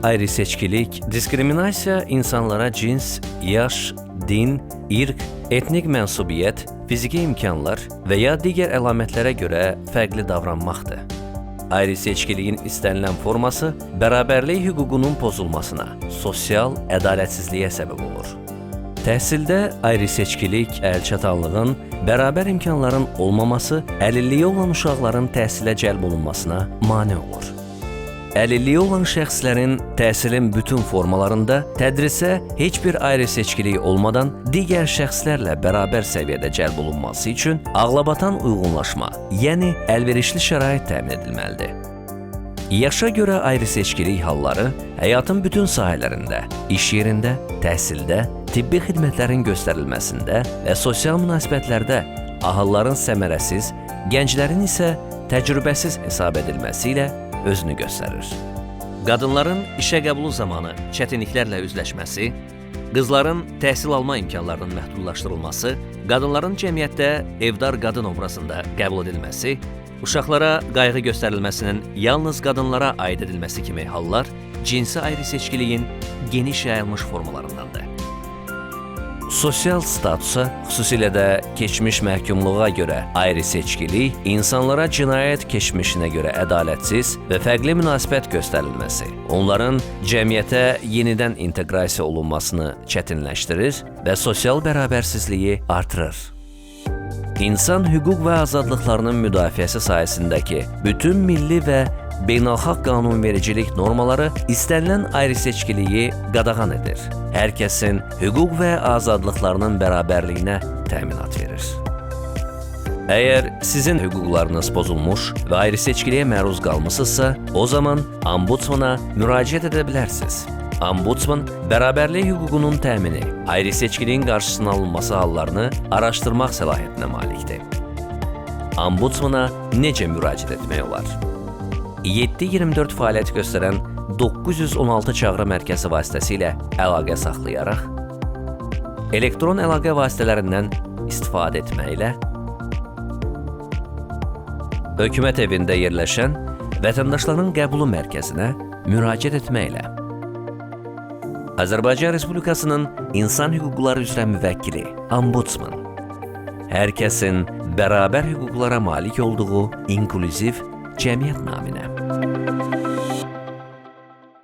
Ayrı-seçkilik, diskriminasiya insanlara cins, yaş, din, irq, etnik mənsubiyyət, fiziki imkanlar və ya digər əlamətlərə görə fərqli davranmaqdır. Ayrı-seçkiliyin istənilən forması bərabərlik hüququnun pozulmasına, sosial ədalətsizliyə səbəb olur. Təhsildə ayrı-seçkilik, əlçatanlığın, bərabər imkanların olmaması əlilliyi olan uşaqların təhsilə cəlb olunmasına mane olur. Əlilliyi olan şəxslərin təhsilin bütün formalarında tədrisə heç bir ayrı-seçkilik olmadan digər şəxslərlə bərabər səviyyədə cəlb olunması üçün ağlabatan uyğunlaşma, yəni əlverişli şərait təmin edilməlidir. Yaşa görə ayrı-seçkilik halları həyatın bütün sahələrində, iş yerində, təhsildə, tibbi xidmətlərin göstərilməsində və sosial münasibətlərdə ahılların səmərəsiz, gənclərin isə təcrübəsiz hesab edilməsi ilə özünü göstərir. Qadınların işə qəbulu zamanı çətinliklərlə üzləşməsi, qızların təhsil alma imkanlarının məhdudlaşdırılması, qadınların cəmiyyətdə evdar qadın obrazında qəbul edilməsi, uşaqlara qayğı göstərilməsinin yalnız qadınlara aid edilməsi kimi hallar cinsi ayrı-seçkiliyin geniş yayılmış formalarındandır. Sosial statusa, xüsusilə də keçmiş məhkumluğa görə ayrı-seçkilik, insanlara cinayət keçmişinə görə ədalətsiz və fərqli münasibət göstərilməsi, onların cəmiyyətə yenidən inteqrasiya olunmasını çətinləşdirir və sosial bərabərsizliyi artırır. İnsan hüquq və azadlıqlarının müdafiəsi sayəsindəki bütün milli və beynəlxalq qanunvericilik normaları istənilən ayrı-seçkiliyi qadağan edir. Hər kəsin hüquq və azadlıqlarının bərabərliyinə təminat verir. Əgər sizin hüquqlarınız pozulmuş və ayrı-seçkiliyə məruz qalmısınızsa, o zaman Ombudsmana müraciət edə bilərsiniz. Ombudsman, bərabərlik hüququnun təmini, ayrı-seçkiliyin qarşısının alınması hallarını araşdırmaq səlahiyyətinə malikdir. Ombudsmana necə müraciət etmək olar? 7/24 fəaliyyət göstərən 916 çağrı mərkəzi vasitəsilə əlaqə saxlayaraq, elektron əlaqə vasitələrindən istifadə etməklə, hökumət evində yerləşən vətəndaşların qəbulu mərkəzinə müraciət etməklə, Azərbaycan Respublikasının İnsan Hüquqları üzrə müvəkkili, Ombudsman, hər kəsin bərabər hüquqlara malik olduğu inklüziv cəmiyyət naminə.